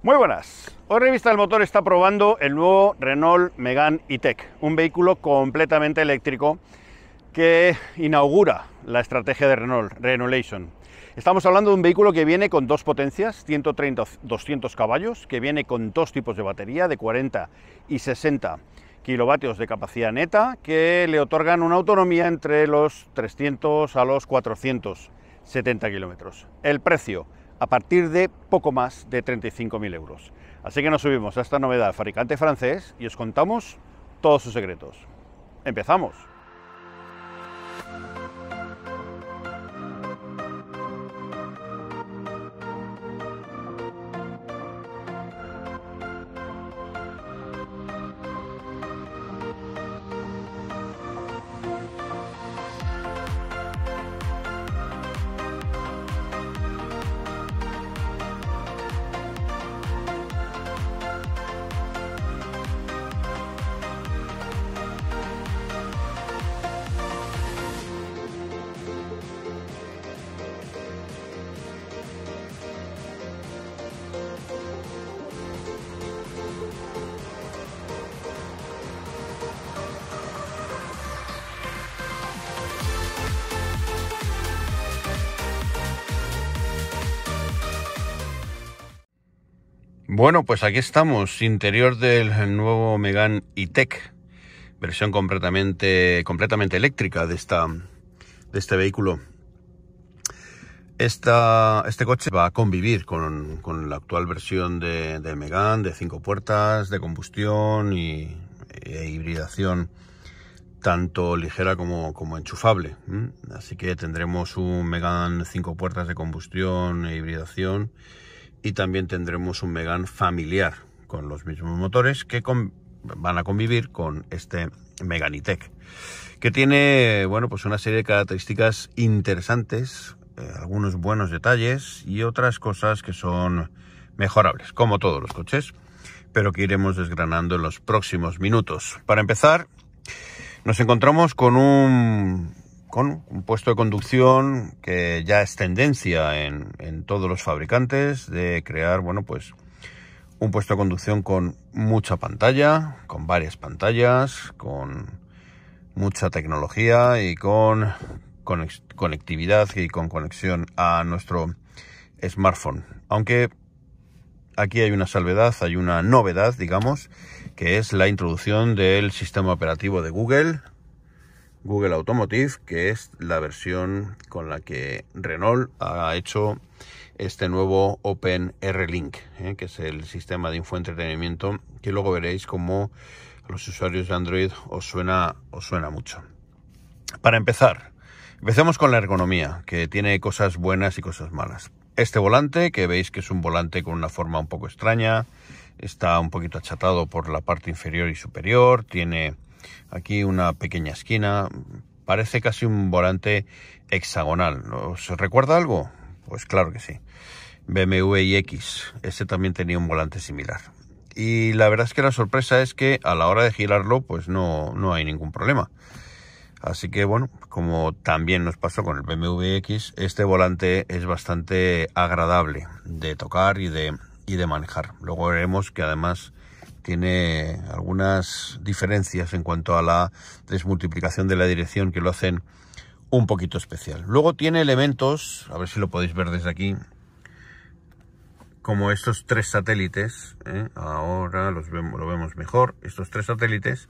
Muy buenas. Hoy Revista del Motor está probando el nuevo Renault Megane E-Tech, un vehículo completamente eléctrico que inaugura la estrategia de Renault, Renaultation. Estamos hablando de un vehículo que viene con dos potencias, 130-200 caballos, que viene con dos tipos de batería, de 40 y 60 kilovatios de capacidad neta, que le otorgan una autonomía entre los 300 a los 470 kilómetros. El precio, a partir de poco más de 35.000 euros. Así que nos subimos a esta novedad, fabricante francés, y os contamos todos sus secretos. ¡Empezamos! Bueno, pues aquí estamos, interior del nuevo Megane E-Tech, versión completamente eléctrica de este vehículo. Este coche va a convivir con la actual versión del Megane, de 5 puertas, de combustión e hibridación, tanto ligera como enchufable. Así que tendremos un Megane 5 puertas de combustión e hibridación, y también tendremos un Megane familiar con los mismos motores que van a convivir con este Megane E-Tech, que tiene, bueno, pues una serie de características interesantes, algunos buenos detalles y otras cosas que son mejorables, como todos los coches, pero que iremos desgranando en los próximos minutos. Para empezar, nos encontramos con un puesto de conducción que ya es tendencia en todos los fabricantes, de crear, bueno, pues un puesto de conducción con mucha pantalla, con varias pantallas, con mucha tecnología y con conectividad y con conexión a nuestro smartphone. Aunque aquí hay una salvedad, hay una novedad, digamos, que es la introducción del sistema operativo de Google Automotive, que es la versión con la que Renault ha hecho este nuevo OpenR-Link, que es el sistema de infoentretenimiento que luego veréis como a los usuarios de Android os suena mucho. Para empezar, empecemos con la ergonomía, que tiene cosas buenas y cosas malas. Este volante, que veis que es un volante con una forma un poco extraña, está un poquito achatado por la parte inferior y superior, tiene aquí una pequeña esquina, parece casi un volante hexagonal. ¿Os recuerda algo? Pues claro que sí. BMW iX, este también tenía un volante similar. Y la verdad es que la sorpresa es que a la hora de girarlo, pues no hay ningún problema. Así que bueno, como también nos pasó con el BMW X, este volante es bastante agradable de tocar y de manejar. Luego veremos que además tiene algunas diferencias en cuanto a la desmultiplicación de la dirección que lo hacen un poquito especial. Luego tiene elementos, a ver si lo podéis ver desde aquí, como estos 3 satélites, ahora lo vemos mejor, estos 3 satélites,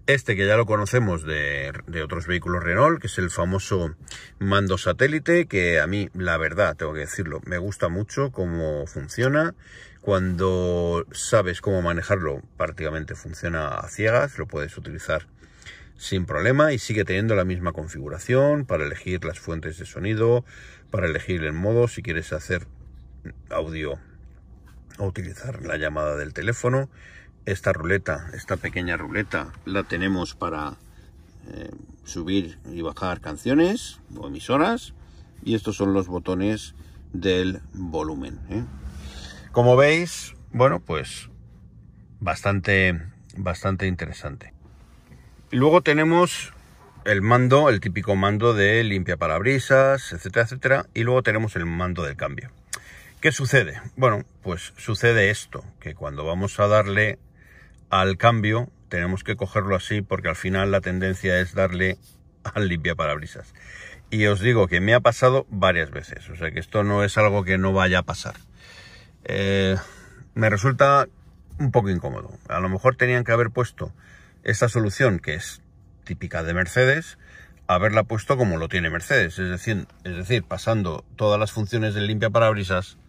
este que ya lo conocemos de otros vehículos Renault, que es el famoso mando satélite, que a mí, la verdad, tengo que decirlo, me gusta mucho cómo funciona. Cuando sabes cómo manejarlo, prácticamente funciona a ciegas, lo puedes utilizar sin problema y sigue teniendo la misma configuración para elegir las fuentes de sonido, para elegir el modo, si quieres hacer audio o utilizar la llamada del teléfono. Esta pequeña ruleta, la tenemos para subir y bajar canciones o emisoras, y estos son los botones del volumen. Como veis, bueno, pues bastante interesante. Y luego tenemos el mando, el típico mando de limpia parabrisas, etcétera, etcétera, y luego tenemos el mando del cambio, ¿Qué sucede? Bueno, pues sucede esto, que cuando vamos a darle al cambio tenemos que cogerlo así, porque al final la tendencia es darle al limpiaparabrisas. Y os digo que me ha pasado varias veces, o sea que esto no es algo que no vaya a pasar. Me resulta un poco incómodo. A lo mejor tenían que haber puesto esta solución, que es típica de Mercedes, haberla puesto como lo tiene Mercedes, es decir, pasando todas las funciones del limpiaparabrisas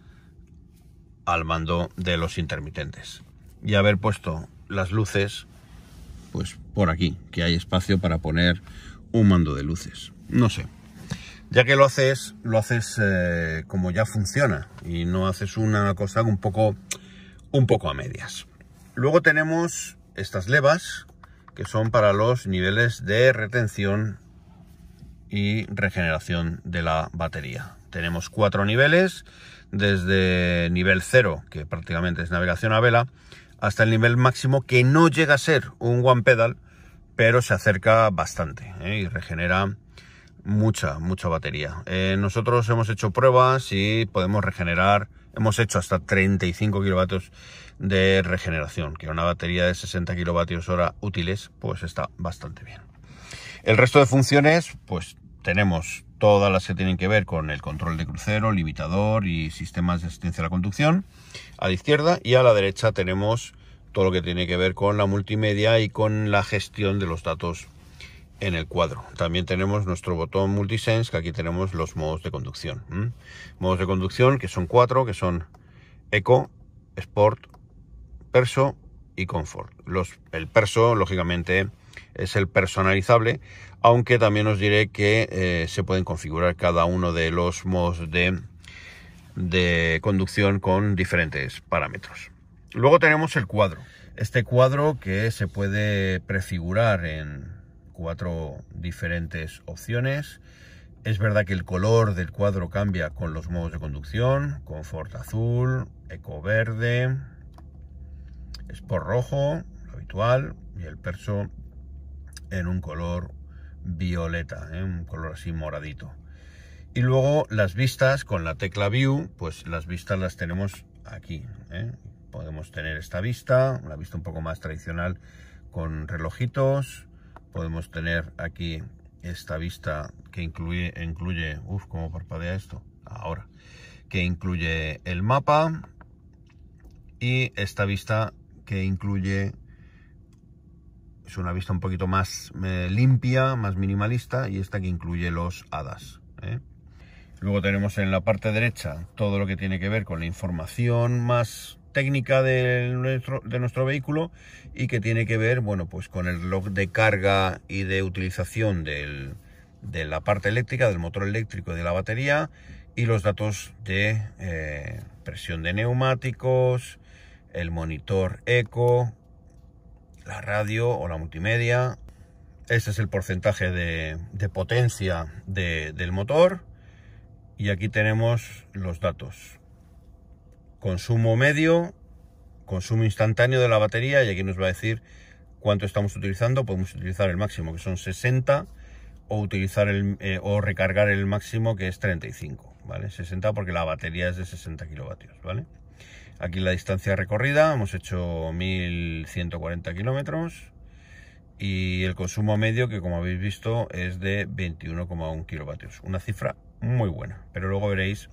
al mando de los intermitentes, y haber puesto las luces pues por aquí, que hay espacio para poner un mando de luces. No sé, ya que lo haces como ya funciona, y no haces una cosa un poco a medias. Luego tenemos estas levas, que son para los niveles de retención y regeneración de la batería. Tenemos 4 niveles, desde nivel 0, que prácticamente es navegación a vela, hasta el nivel máximo, que no llega a ser un one pedal, pero se acerca bastante, y regenera mucha batería. Nosotros hemos hecho pruebas y podemos regenerar, hemos hecho hasta 35 kilovatios de regeneración, que una batería de 60 kilovatios hora útiles pues está bastante bien. El resto de funciones, pues tenemos todas las que tienen que ver con el control de crucero, limitador y sistemas de asistencia a la conducción a la izquierda, y a la derecha tenemos todo lo que tiene que ver con la multimedia y con la gestión de los datos en el cuadro. También tenemos nuestro botón Multisense, que aquí tenemos los modos de conducción. Modos de conducción, que son 4, que son Eco, Sport, Perso y Comfort. El Perso, lógicamente, es el personalizable, aunque también os diré que se pueden configurar cada uno de los modos de conducción con diferentes parámetros. Luego tenemos el cuadro. Este cuadro, que se puede prefigurar en 4 diferentes opciones. Es verdad que el color del cuadro cambia con los modos de conducción: Comfort azul, Eco verde, Sport rojo, lo habitual, y el Perso en un color violeta, un color así moradito. Y luego las vistas, con la tecla View, pues las vistas las tenemos aquí. Podemos tener esta vista, una vista un poco más tradicional con relojitos. Podemos tener aquí esta vista que incluye, ¿cómo parpadea esto? Ahora, que incluye el mapa, y esta vista que incluye, es una vista un poquito más limpia, más minimalista, y esta que incluye los HADAS. Luego tenemos en la parte derecha todo lo que tiene que ver con la información más técnica de nuestro vehículo, y que tiene que ver, bueno, pues con el log de carga y de utilización de la parte eléctrica, del motor eléctrico y de la batería, y los datos de presión de neumáticos, el monitor eco, la radio o la multimedia. Este es el porcentaje de potencia del motor, y aquí tenemos los datos: consumo medio, consumo instantáneo de la batería, y aquí nos va a decir cuánto estamos utilizando. Podemos utilizar el máximo, que son 60, o utilizar o recargar el máximo, que es 35, ¿vale? 60 porque la batería es de 60 kilovatios, ¿vale? Aquí la distancia recorrida, hemos hecho 1140 kilómetros, y el consumo medio, que como habéis visto es de 21,1 kilovatios, una cifra muy buena, pero luego veréis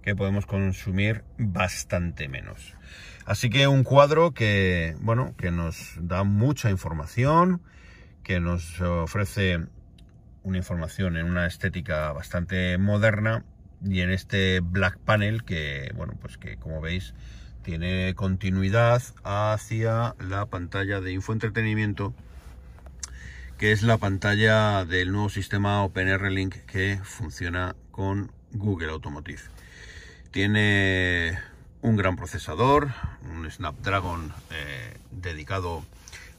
que podemos consumir bastante menos. Así que un cuadro que, bueno, que nos da mucha información, que nos ofrece una información en una estética bastante moderna, y en este Black Panel que, bueno, pues que como veis tiene continuidad hacia la pantalla de infoentretenimiento, que es la pantalla del nuevo sistema OpenRLink que funciona con Google Automotive. Tiene un gran procesador, un Snapdragon dedicado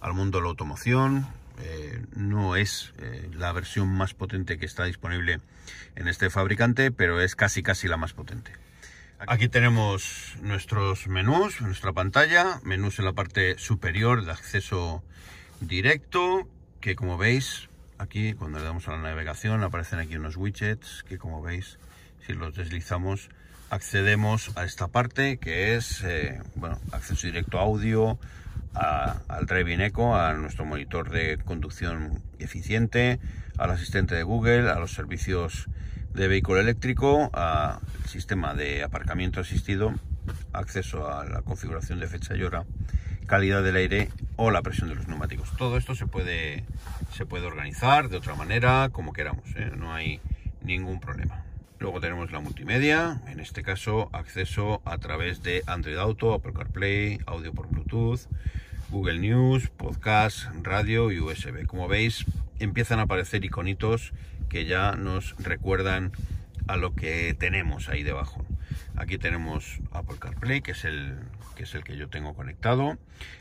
al mundo de la automoción. No es la versión más potente que está disponible en este fabricante, pero es casi la más potente. Aquí tenemos nuestros menús, nuestra pantalla, menús en la parte superior de acceso directo, que como veis aquí, cuando le damos a la navegación, aparecen aquí unos widgets que, como veis, si los deslizamos, accedemos a esta parte que es bueno, acceso directo a audio, al Driving Eco, a nuestro monitor de conducción eficiente, al asistente de Google, a los servicios de vehículo eléctrico, al sistema de aparcamiento asistido, acceso a la configuración de fecha y hora, calidad del aire o la presión de los neumáticos. Todo esto se puede organizar de otra manera, como queramos, no hay ningún problema. Luego tenemos la multimedia, en este caso acceso a través de Android Auto, Apple CarPlay, audio por Bluetooth, Google News, podcast, radio y USB. Como veis, empiezan a aparecer iconitos que ya nos recuerdan a lo que tenemos ahí debajo. Aquí tenemos Apple CarPlay, que es el que yo tengo conectado.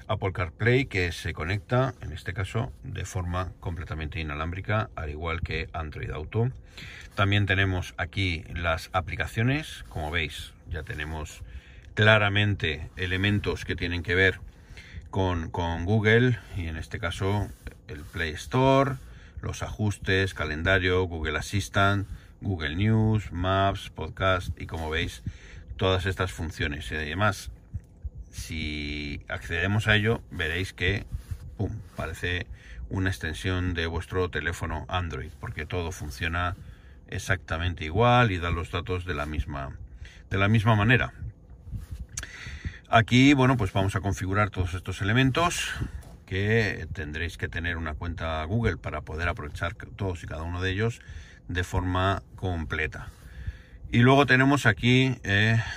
Apple CarPlay, que se conecta, en este caso, de forma completamente inalámbrica, al igual que Android Auto. También tenemos aquí las aplicaciones. Como veis, ya tenemos claramente elementos que tienen que ver con Google, y en este caso el Play Store, los ajustes, calendario, Google Assistant, Google News, Maps, Podcast, y como veis, todas estas funciones. Y además, si accedemos a ello, veréis que parece una extensión de vuestro teléfono Android, porque todo funciona exactamente igual y da los datos de la misma manera. Aquí, bueno, pues vamos a configurar todos estos elementos, que tendréis que tener una cuenta Google para poder aprovechar todos y cada uno de ellos de forma completa. Y luego tenemos aquí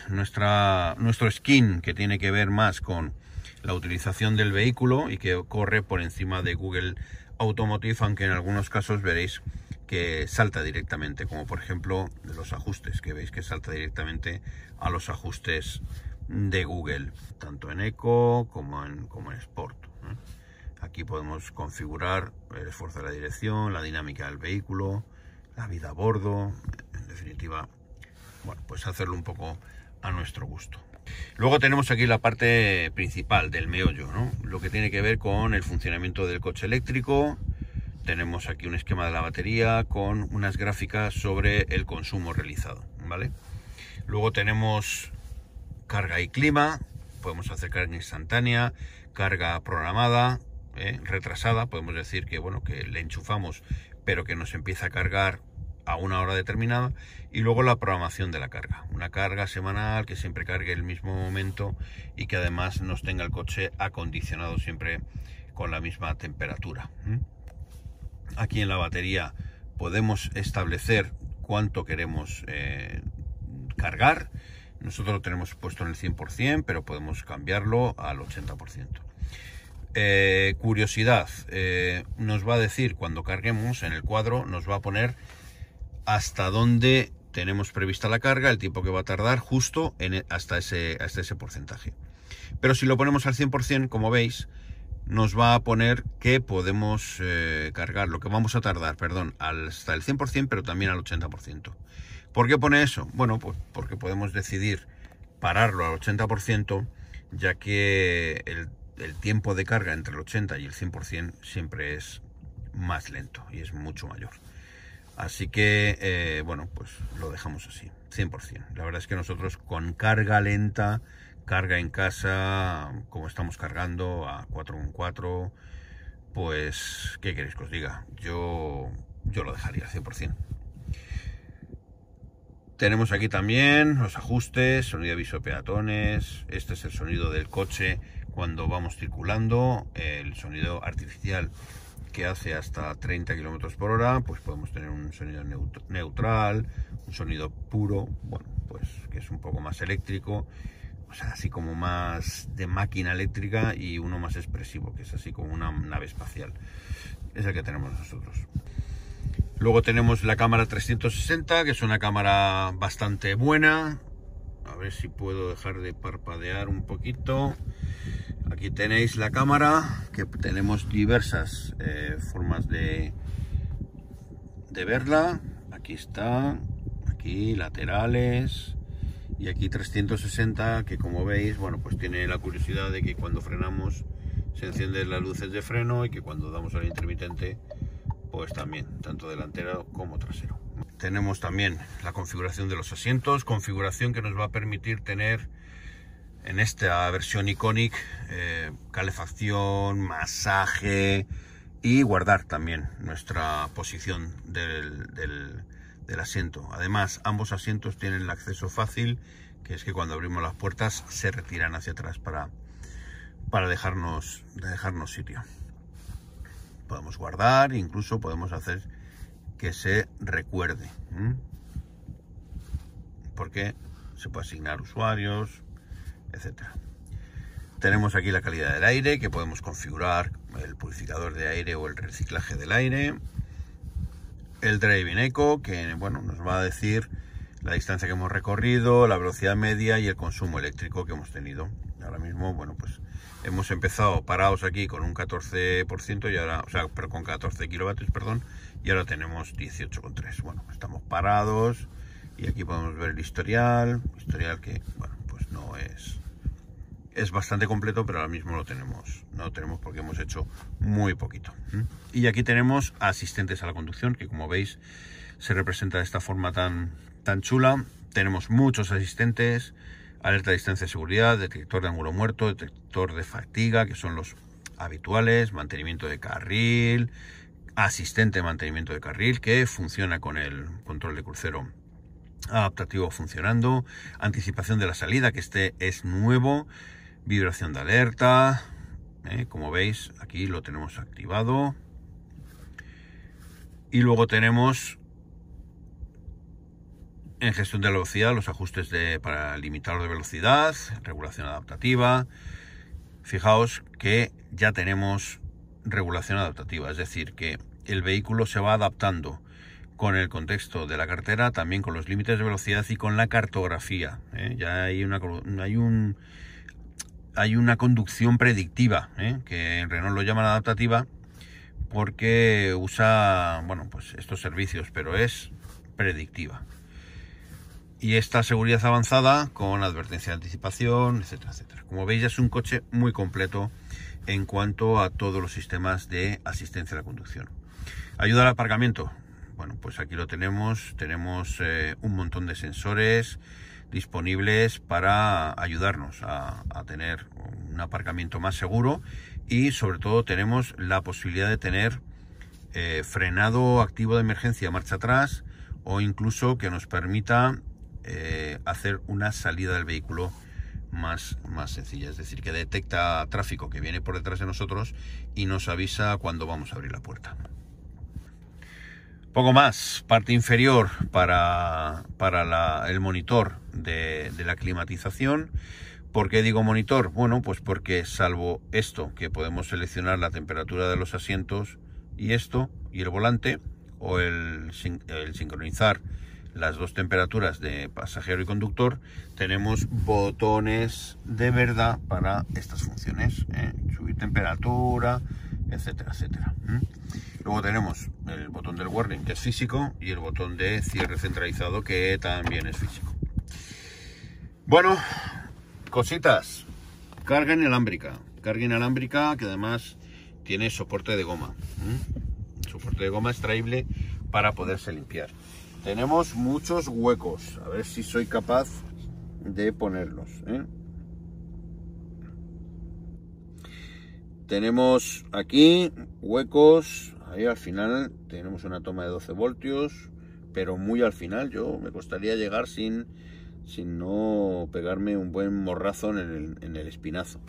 nuestro skin, que tiene que ver más con la utilización del vehículo y que corre por encima de Google Automotive, aunque en algunos casos veréis que salta directamente, como por ejemplo de los ajustes, que veis que salta directamente a los ajustes de Google, tanto en Eco como en Sport. Aquí podemos configurar el esfuerzo de la dirección, la dinámica del vehículo, la vida a bordo, en definitiva, bueno, pues hacerlo un poco a nuestro gusto. Luego tenemos aquí la parte principal del meollo, ¿no? Lo que tiene que ver con el funcionamiento del coche eléctrico. Tenemos aquí un esquema de la batería con unas gráficas sobre el consumo realizado, ¿vale? Luego tenemos carga y clima, podemos hacer carga instantánea, carga programada, retrasada, podemos decir que, bueno, que le enchufamos pero que nos empieza a cargar a una hora determinada, y luego la programación de la carga, una carga semanal que siempre cargue el mismo momento y que además nos tenga el coche acondicionado siempre con la misma temperatura. Aquí en la batería podemos establecer cuánto queremos cargar. Nosotros lo tenemos puesto en el 100%, pero podemos cambiarlo al 80%. Curiosidad, nos va a decir cuando carguemos en el cuadro, nos va a poner hasta dónde tenemos prevista la carga, el tiempo que va a tardar justo hasta ese porcentaje. Pero si lo ponemos al 100%, como veis, nos va a poner que podemos cargar lo que vamos a tardar, hasta el 100%, pero también al 80%. ¿Por qué pone eso? Bueno, pues porque podemos decidir pararlo al 80%, ya que el tiempo de carga entre el 80 y el 100% siempre es más lento y es mucho mayor. Así que, bueno, pues lo dejamos así, 100%. La verdad es que nosotros con carga lenta, carga en casa, como estamos cargando a 4,4, pues, ¿qué queréis que os diga? Yo lo dejaría 100%. Tenemos aquí también los ajustes, sonido de aviso de peatones. Este es el sonido del coche cuando vamos circulando, el sonido artificial que hace hasta 30 km por hora, pues podemos tener un sonido neutral, un sonido puro, bueno, pues que es un poco más eléctrico, o sea, así como más de máquina eléctrica, y uno más expresivo, que es así como una nave espacial. Es el que tenemos nosotros. Luego tenemos la cámara 360, que es una cámara bastante buena. A ver si puedo dejar de parpadear un poquito. Aquí tenéis la cámara, que tenemos diversas formas de verla. Aquí está, aquí laterales y aquí 360, que como veis, bueno, pues tiene la curiosidad de que cuando frenamos se encienden las luces de freno y que cuando damos al intermitente, pues también, tanto delantero como trasero. Tenemos también la configuración de los asientos, configuración que nos va a permitir tener en esta versión Iconic calefacción, masaje y guardar también nuestra posición del asiento. Además, ambos asientos tienen el acceso fácil, que es que cuando abrimos las puertas se retiran hacia atrás para dejarnos sitio. Podemos guardar, incluso podemos hacer que se recuerde, porque se puede asignar usuarios, etcétera. Tenemos aquí la calidad del aire, que podemos configurar el purificador de aire o el reciclaje del aire. El Driving Eco, que bueno, nos va a decir la distancia que hemos recorrido, la velocidad media y el consumo eléctrico que hemos tenido. Ahora mismo, bueno, pues hemos empezado parados aquí con un 14% y ahora, pero con 14 kilovatios, perdón, y ahora tenemos 18,3. Bueno, estamos parados y aquí podemos ver el historial que, bueno, pues no es bastante completo, pero ahora mismo no lo tenemos porque hemos hecho muy poquito. Y aquí tenemos asistentes a la conducción, que como veis se representa de esta forma tan chula. Tenemos muchos asistentes: alerta de distancia de seguridad, detector de ángulo muerto, detector de fatiga, que son los habituales, mantenimiento de carril, asistente de mantenimiento de carril, que funciona con el control de crucero adaptativo funcionando, anticipación de la salida, que este es nuevo, vibración de alerta, como veis aquí lo tenemos activado. Y luego tenemos en gestión de la velocidad los ajustes para limitador de velocidad, regulación adaptativa. Fijaos que ya tenemos regulación adaptativa, es decir, que el vehículo se va adaptando con el contexto de la carretera, también con los límites de velocidad y con la cartografía. Ya hay una conducción predictiva, que en Renault lo llaman adaptativa porque usa, bueno, pues estos servicios, pero es predictiva. Y esta seguridad avanzada con advertencia de anticipación, etcétera, etcétera. Como veis, ya es un coche muy completo en cuanto a todos los sistemas de asistencia a la conducción. Ayuda al aparcamiento. Bueno, pues aquí lo tenemos. Tenemos un montón de sensores disponibles para ayudarnos a tener un aparcamiento más seguro, y sobre todo tenemos la posibilidad de tener frenado activo de emergencia, marcha atrás, o incluso que nos permita hacer una salida del vehículo más sencilla, es decir, que detecta tráfico que viene por detrás de nosotros y nos avisa cuando vamos a abrir la puerta. Poco más. Parte inferior para el monitor de la climatización. ¿Por qué digo monitor? Bueno, pues porque salvo esto, que podemos seleccionar la temperatura de los asientos y esto, y el volante, o el sincronizar las dos temperaturas de pasajero y conductor, tenemos botones de verdad para estas funciones, subir temperatura, etcétera, etcétera. Luego tenemos el botón del warning, que es físico, y el botón de cierre centralizado, que también es físico. Bueno, cositas. Carga inalámbrica, que además tiene soporte de goma, soporte de goma extraíble para poderse limpiar. Tenemos muchos huecos, a ver si soy capaz de ponerlos, Tenemos aquí huecos, ahí al final tenemos una toma de 12 voltios, pero muy al final. Me costaría llegar sin no pegarme un buen morrazo en el espinazo.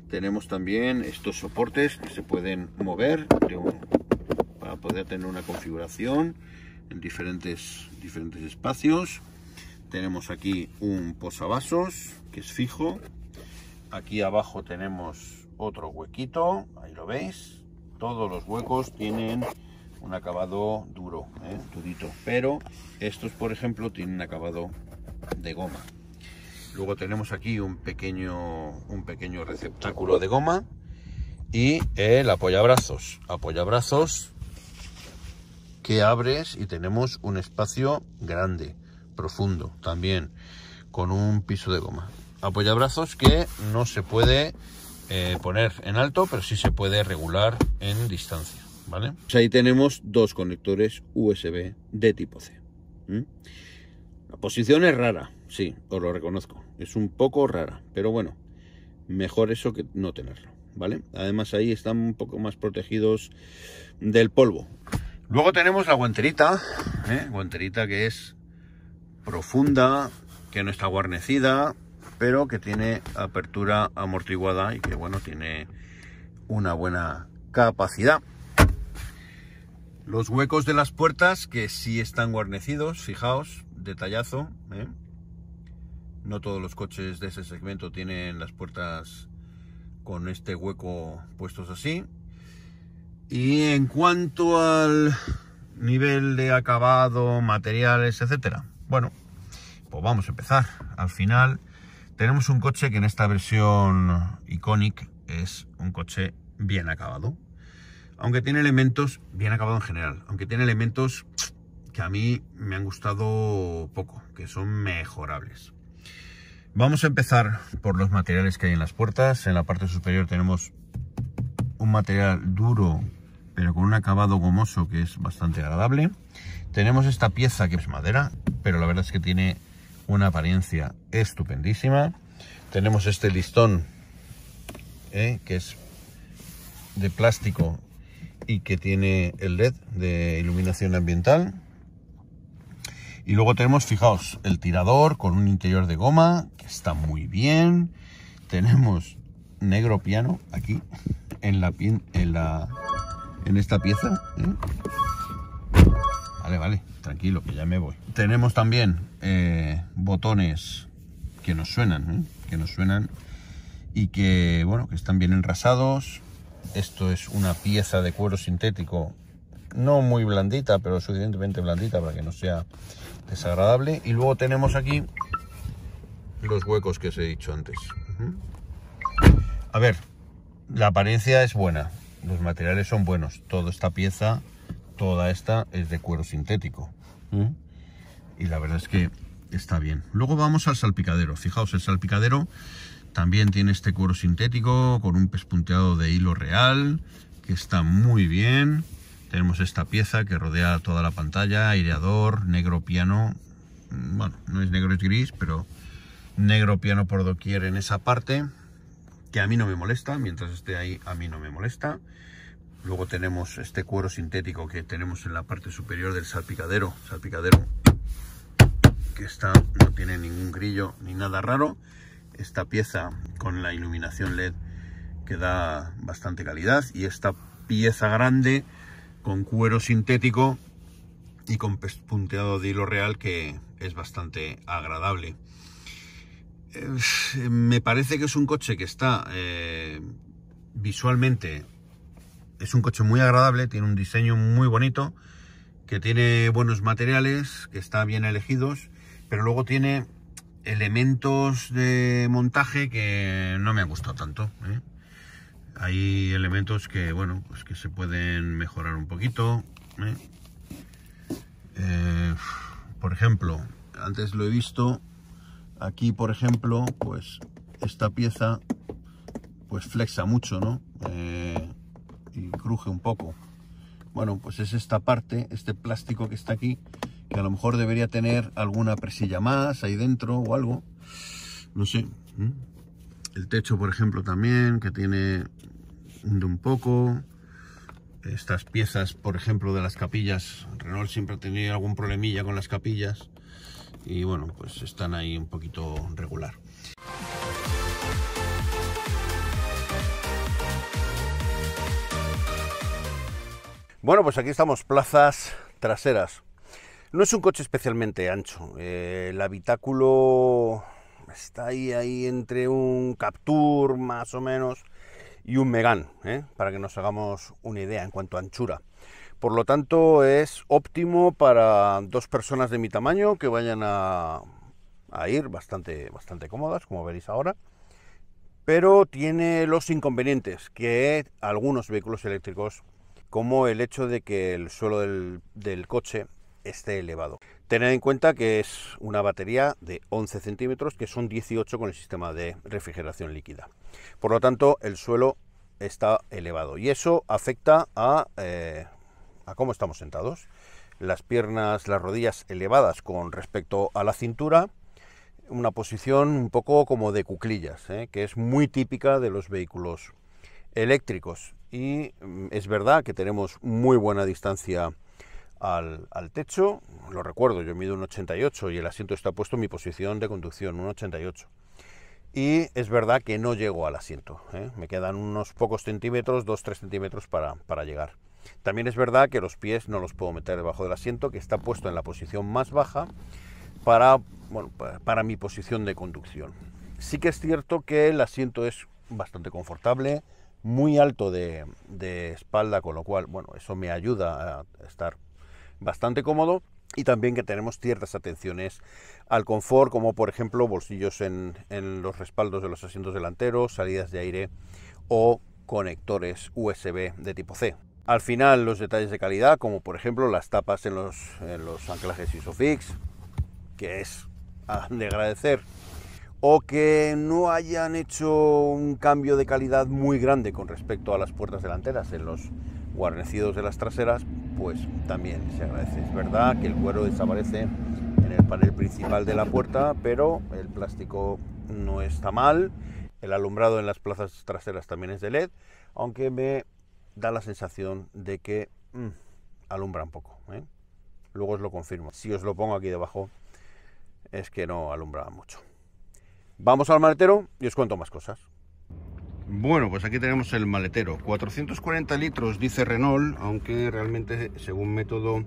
Tenemos también estos soportes que se pueden mover para poder tener una configuración en diferentes espacios. Tenemos aquí un posavasos que es fijo. Aquí abajo tenemos otro huequito, ahí lo veis. Todos los huecos tienen un acabado duro, durito, pero estos, por ejemplo, tienen un acabado de goma. Luego tenemos aquí un pequeño receptáculo de goma y el apoyabrazos que abres y tenemos un espacio grande, profundo, también con un piso de goma. Apoyabrazos que no se puede poner en alto, pero sí se puede regular en distancia, ¿vale? Pues ahí tenemos dos conectores USB de tipo C. La posición es rara, sí, os lo reconozco. Es un poco rara, pero bueno, mejor eso que no tenerlo, ¿vale? Además ahí están un poco más protegidos del polvo. Luego tenemos la guanterita, guanterita que es profunda, que no está guarnecida, pero que tiene apertura amortiguada y que, bueno, tiene una buena capacidad. Los huecos de las puertas que sí están guarnecidos, fijaos, detallazo, No todos los coches de ese segmento tienen las puertas con este hueco puestos así. Y en cuanto al nivel de acabado, materiales, etcétera, bueno, pues vamos a empezar. Al final tenemos un coche que en esta versión Iconic es un coche bien acabado. Aunque tiene elementos, bien acabado en general, aunque tiene elementos que a mí me han gustado poco, que son mejorables. Vamos a empezar por los materiales que hay en las puertas. En la parte superior tenemos un material duro, pero con un acabado gomoso que es bastante agradable. Tenemos esta pieza que es madera, pero la verdad es que tiene una apariencia estupendísima. Tenemos este listón, que es de plástico y que tiene el LED de iluminación ambiental. Y luego tenemos, fijaos, el tirador con un interior de goma que está muy bien. Tenemos negro piano aquí en esta pieza, Vale, tranquilo, que ya me voy. Tenemos también botones que nos suenan, y que, bueno, que están bien enrasados. Esto es una pieza de cuero sintético, no muy blandita, pero suficientemente blandita para que no sea desagradable. Y luego tenemos aquí los huecos que os he dicho antes. A ver, la apariencia es buena, los materiales son buenos. Toda esta es de cuero sintético. Y la verdad es que está bien. Luego vamos al salpicadero. Fijaos, el salpicadero también tiene este cuero sintético con un pespunteado de hilo real, que está muy bien. Tenemos esta pieza que rodea toda la pantalla, aireador, negro piano. Bueno, no es negro, es gris, pero negro piano por doquier en esa parte, que a mí no me molesta. Mientras esté ahí, a mí no me molesta. Luego tenemos este cuero sintético que tenemos en la parte superior del salpicadero. Que no tiene ningún grillo ni nada raro. Esta pieza con la iluminación LED que da bastante calidad, y esta pieza grande con cuero sintético y con pespunteado de hilo real que es bastante agradable. Me parece que es un coche que está visualmente, es un coche muy agradable, tiene un diseño muy bonito, que tiene buenos materiales, que está bien elegidos, pero luego tiene elementos de montaje que no me han gustado tanto. Hay elementos que, bueno, pues que se pueden mejorar un poquito. Por ejemplo, antes lo he visto, aquí por ejemplo, pues esta pieza pues flexa mucho, ¿no? Y cruje un poco. Bueno, pues es esta parte, este plástico que está aquí, que a lo mejor debería tener alguna presilla más ahí dentro o algo, no sé. El techo, por ejemplo, también, que tiene un poco. Estas piezas, por ejemplo, de las capillas, Renault siempre ha tenido algún problemilla con las capillas y bueno, pues están ahí un poquito regular. Bueno, pues aquí estamos, plazas traseras. No es un coche especialmente ancho. El habitáculo está ahí entre un Captur más o menos y un Megane, para que nos hagamos una idea en cuanto a anchura. Por lo tanto, es óptimo para dos personas de mi tamaño que vayan a ir bastante cómodas, como veréis ahora. Pero tiene los inconvenientes que algunos vehículos eléctricos, como el hecho de que el suelo del coche esté elevado. Tened en cuenta que es una batería de 11 centímetros, que son 18 con el sistema de refrigeración líquida. Por lo tanto, el suelo está elevado y eso afecta a cómo estamos sentados. las piernas, las rodillas elevadas con respecto a la cintura, una posición un poco como de cuclillas, que es muy típica de los vehículos eléctricos. Y es verdad que tenemos muy buena distancia al techo. Lo recuerdo, yo mido 1,88 y el asiento está puesto en mi posición de conducción, 1,88. Y es verdad que no llego al asiento, me quedan unos pocos centímetros, 2-3 centímetros para llegar. También es verdad que los pies no los puedo meter debajo del asiento, que está puesto en la posición más baja para mi posición de conducción. Sí que es cierto que el asiento es bastante confortable, muy alto de espalda, con lo cual, bueno, eso me ayuda a estar bastante cómodo, y también que tenemos ciertas atenciones al confort, como por ejemplo bolsillos en los respaldos de los asientos delanteros, salidas de aire o conectores USB de tipo C. Al final, los detalles de calidad, como por ejemplo las tapas en los anclajes Isofix, que es de agradecer, o que no hayan hecho un cambio de calidad muy grande con respecto a las puertas delanteras en los guarnecidos de las traseras, pues también se agradece. Es verdad que el cuero desaparece en el panel principal de la puerta, pero el plástico no está mal. El alumbrado en las plazas traseras también es de LED, aunque me da la sensación de que alumbra un poco, Luego os lo confirmo. Si os lo pongo aquí debajo, es que no alumbra mucho. Vamos al maletero y os cuento más cosas. Bueno, pues aquí tenemos el maletero. 440 litros dice Renault, aunque realmente según método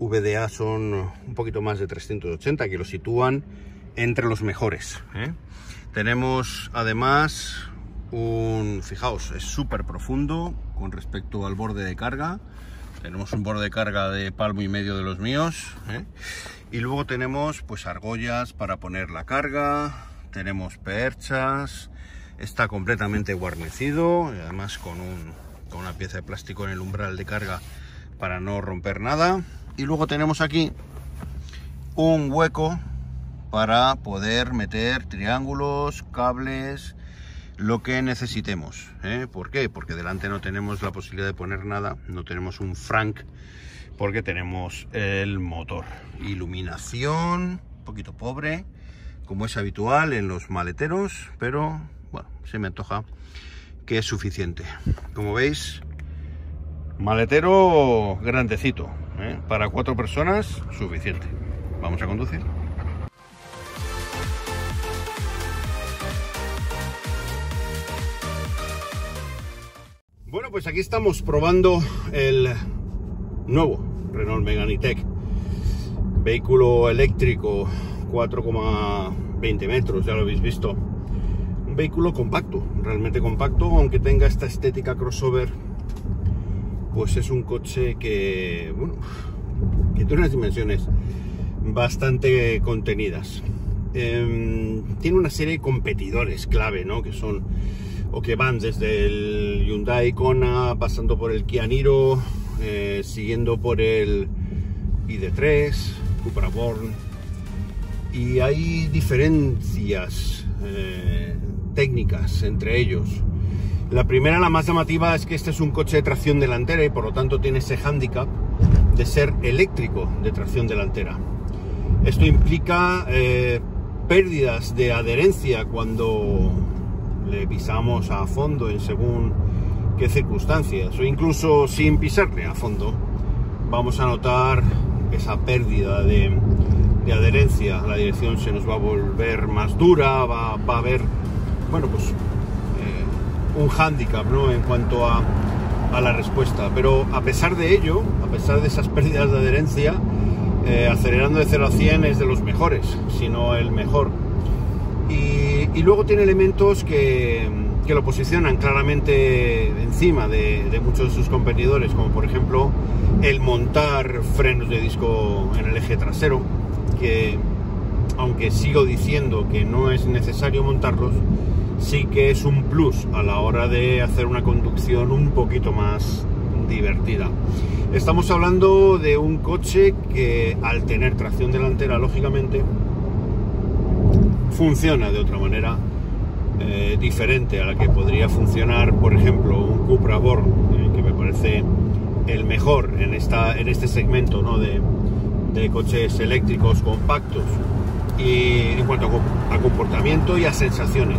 VDA son un poquito más de 380, que lo sitúan entre los mejores, Tenemos además fijaos, es súper profundo con respecto al borde de carga. Tenemos un borde de carga de palmo y medio de los míos, y luego tenemos pues argollas para poner la carga, tenemos perchas, está completamente guarnecido, y además con una pieza de plástico en el umbral de carga para no romper nada. Y luego tenemos aquí un hueco para poder meter triángulos, cables, lo que necesitemos, ¿Por qué? Porque delante no tenemos la posibilidad de poner nada, no tenemos un frank, porque tenemos el motor. Iluminación, un poquito pobre, como es habitual en los maleteros, pero bueno, se me antoja que es suficiente. Como veis, maletero grandecito, para 4 personas, suficiente. Vamos a conducir. Bueno, pues aquí estamos probando el nuevo Renault Megane E-Tech, vehículo eléctrico, 4,20 metros, ya lo habéis visto. Un vehículo compacto, realmente compacto, aunque tenga esta estética crossover, pues es un coche que, bueno, que tiene unas dimensiones bastante contenidas. Tiene una serie de competidores clave, ¿no? Que son, o que van desde el Hyundai Kona, pasando por el Kia Niro, siguiendo por el ID.3, Cupra Born, y hay diferencias técnicas entre ellos. La primera, la más llamativa, es que este es un coche de tracción delantera y por lo tanto tiene ese hándicap de ser eléctrico de tracción delantera. Esto implica pérdidas de adherencia cuando le pisamos a fondo en según qué circunstancias, o incluso sin pisarle a fondo, vamos a notar esa pérdida de adherencia. La dirección se nos va a volver más dura, va a haber, bueno, pues un hándicap, ¿no?, en cuanto a la respuesta. Pero a pesar de ello, a pesar de esas pérdidas de adherencia, acelerando de 0 a 100 es de los mejores, si no el mejor. Y luego tiene elementos que lo posicionan claramente encima de muchos de sus competidores, como por ejemplo el montar frenos de disco en el eje trasero, que aunque sigo diciendo que no es necesario montarlos, sí que es un plus a la hora de hacer una conducción un poquito más divertida. Estamos hablando de un coche que, al tener tracción delantera, lógicamente funciona de otra manera diferente a la que podría funcionar, por ejemplo, un Cupra Born, que me parece el mejor mejor en este segmento, ¿no?, de coches eléctricos compactos, y en cuanto a comportamiento y a sensaciones.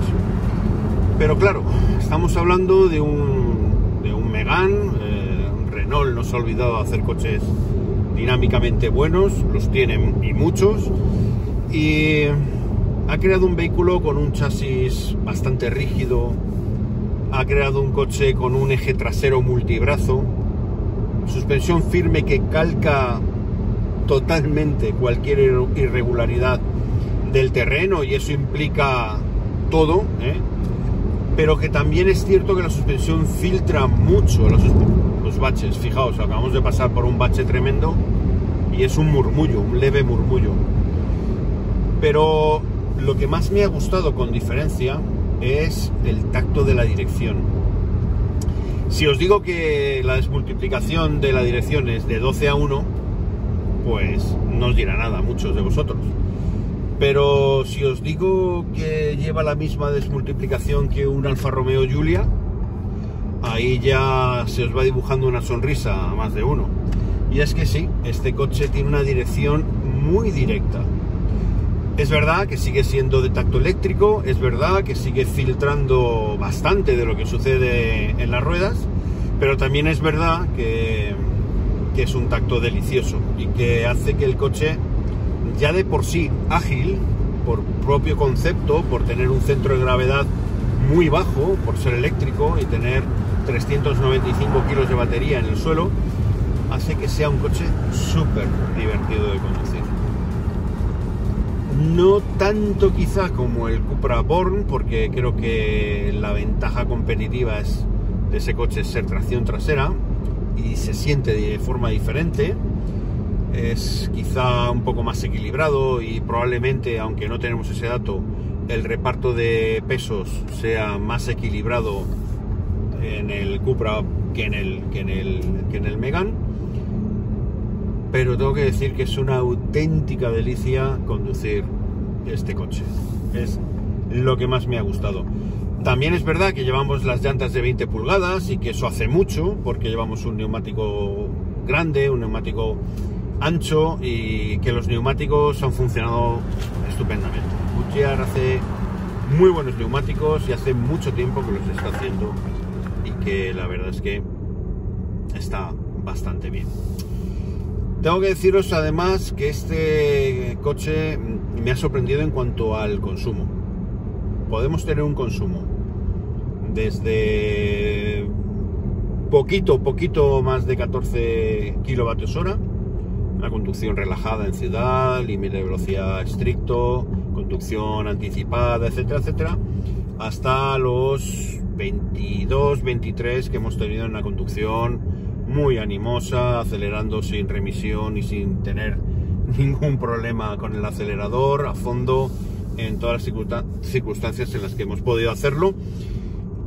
Pero claro, estamos hablando de un Megane. Renault no se ha olvidado de hacer coches dinámicamente buenos, los tienen y muchos, y ha creado un vehículo con un chasis bastante rígido, ha creado un coche con un eje trasero multibrazo, suspensión firme que calca totalmente cualquier irregularidad del terreno, y eso implica todo, pero que también es cierto que la suspensión filtra mucho los baches. Fijaos, acabamos de pasar por un bache tremendo y es un murmullo, un leve murmullo. Pero lo que más me ha gustado con diferencia es el tacto de la dirección. Si os digo que la desmultiplicación de la dirección es de 12 a 1, pues no os dirá nada a muchos de vosotros. Pero si os digo que lleva la misma desmultiplicación que un Alfa Romeo Giulia, ahí ya se os va dibujando una sonrisa a más de uno. Y es que sí, este coche tiene una dirección muy directa. Es verdad que sigue siendo de tacto eléctrico, es verdad que sigue filtrando bastante de lo que sucede en las ruedas, pero también es verdad que es un tacto delicioso y que hace que el coche, ya de por sí ágil, por propio concepto, por tener un centro de gravedad muy bajo, por ser eléctrico y tener 395 kilos de batería en el suelo, hace que sea un coche súper divertido de conducir. No tanto quizá como el Cupra Born, porque creo que la ventaja competitiva de ese coche es ser tracción trasera y se siente de forma diferente. Es quizá un poco más equilibrado y probablemente, aunque no tenemos ese dato, el reparto de pesos sea más equilibrado en el Cupra que en el Megane. Pero tengo que decir que es una auténtica delicia conducir este coche. Es lo que más me ha gustado. También es verdad que llevamos las llantas de 20 pulgadas y que eso hace mucho, porque llevamos un neumático grande, un neumático ancho, y que los neumáticos han funcionado estupendamente. Goodyear hace muy buenos neumáticos y hace mucho tiempo que los está haciendo, y que la verdad es que está bastante bien. Tengo que deciros además que este coche me ha sorprendido en cuanto al consumo. Podemos tener un consumo desde poquito más de 14 kilovatios hora, una conducción relajada en ciudad, límite de velocidad estricto, conducción anticipada, etcétera, etcétera, hasta los 22, 23 que hemos tenido en una conducción muy animosa, acelerando sin remisión y sin tener ningún problema con el acelerador, a fondo, en todas las circunstancias en las que hemos podido hacerlo.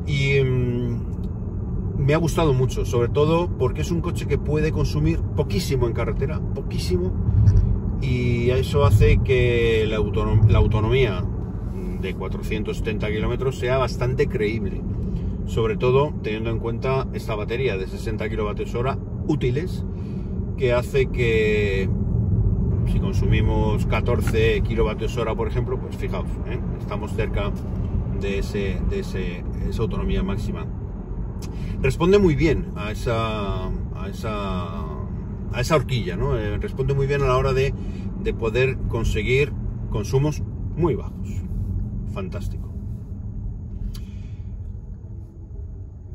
Y me ha gustado mucho, sobre todo porque es un coche que puede consumir poquísimo en carretera, poquísimo, y eso hace que la autonomía de 470 kilómetros sea bastante creíble, sobre todo teniendo en cuenta esta batería de 60 kilovatios hora útiles, que hace que si consumimos 14 kilovatios hora, por ejemplo, pues fijaos, estamos cerca de esa autonomía máxima. Responde muy bien a esa horquilla, ¿no? Responde muy bien a la hora de poder conseguir consumos muy bajos. Fantástico.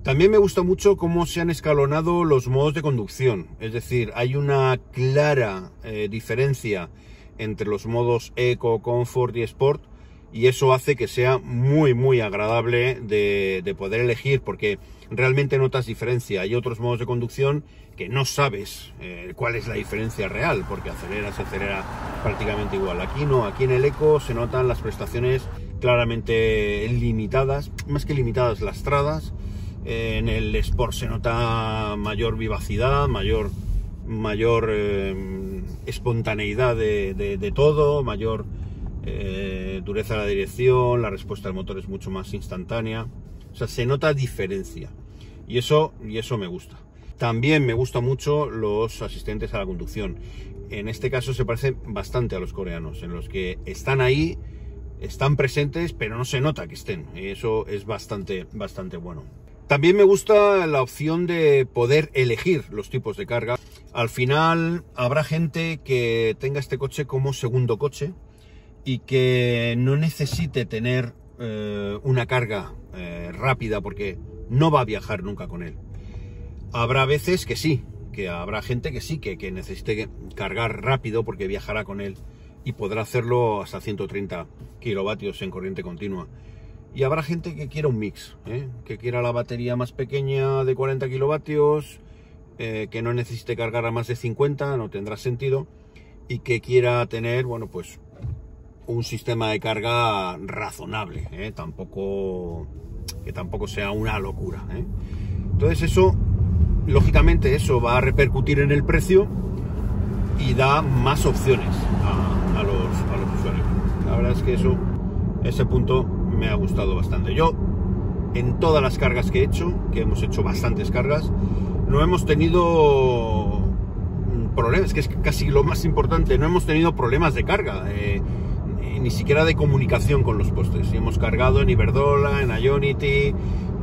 También me gusta mucho cómo se han escalonado los modos de conducción. Es decir, hay una clara diferencia entre los modos Eco, Comfort y Sport, y eso hace que sea muy agradable de poder elegir, porque realmente notas diferencia. Hay otros modos de conducción que no sabes cuál es la diferencia real, porque se acelera prácticamente igual. Aquí no, aquí en el Eco se notan las prestaciones claramente limitadas, más que limitadas, lastradas. En el Sport se nota mayor vivacidad, mayor espontaneidad de todo, mayor dureza de la dirección, la respuesta del motor es mucho más instantánea. O sea, se nota diferencia, y eso me gusta. También me gustan mucho los asistentes a la conducción. En este caso se parecen bastante a los coreanos, en los que están ahí, están presentes, pero no se nota que estén. Eso es bastante bueno. También me gusta la opción de poder elegir los tipos de carga. Al final habrá gente que tenga este coche como segundo coche y que no necesite tener una carga rápida porque no va a viajar nunca con él. Habrá veces que sí, que habrá gente que sí, que necesite cargar rápido porque viajará con él y podrá hacerlo hasta 130 kilovatios en corriente continua. Y habrá gente que quiera un mix, que quiera la batería más pequeña de 40 kilovatios, que no necesite cargar a más de 50, no tendrá sentido, y que quiera tener, bueno, pues un sistema de carga razonable, que tampoco sea una locura. Entonces eso, lógicamente, eso va a repercutir en el precio y da más opciones a los usuarios. La verdad es que ese punto me ha gustado bastante. Yo, en todas las cargas que he hecho, que hemos hecho bastantes cargas, no hemos tenido problemas, que es casi lo más importante, no hemos tenido problemas de carga, ni siquiera de comunicación con los postes. Y hemos cargado en Iberdrola, en Ionity,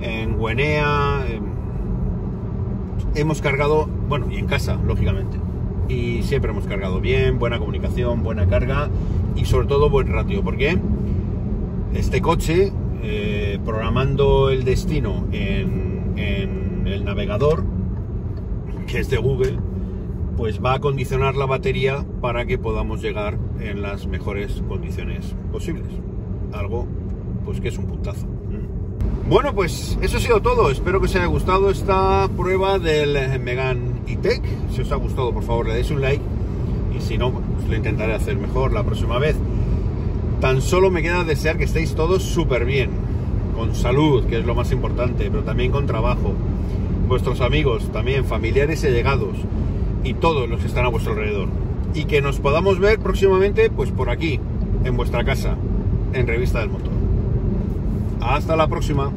en Wenea, hemos cargado, bueno, y en casa, lógicamente. Y siempre hemos cargado bien, buena comunicación, buena carga y sobre todo buen ratio, porque este coche, programando el destino en el navegador, que es de Google, pues va a condicionar la batería para que podamos llegar en las mejores condiciones posibles. Algo, pues que es un puntazo. Bueno, pues eso ha sido todo. Espero que os haya gustado esta prueba del Megane E-Tech. Si os ha gustado, por favor, le deis un like. Y si no, pues lo intentaré hacer mejor la próxima vez. Tan solo me queda desear que estéis todos súper bien, con salud, que es lo más importante, pero también con trabajo. Vuestros amigos, también familiares y allegados, y todos los que están a vuestro alrededor. Y que nos podamos ver próximamente, pues por aquí, en vuestra casa, en Revista del Motor. Hasta la próxima.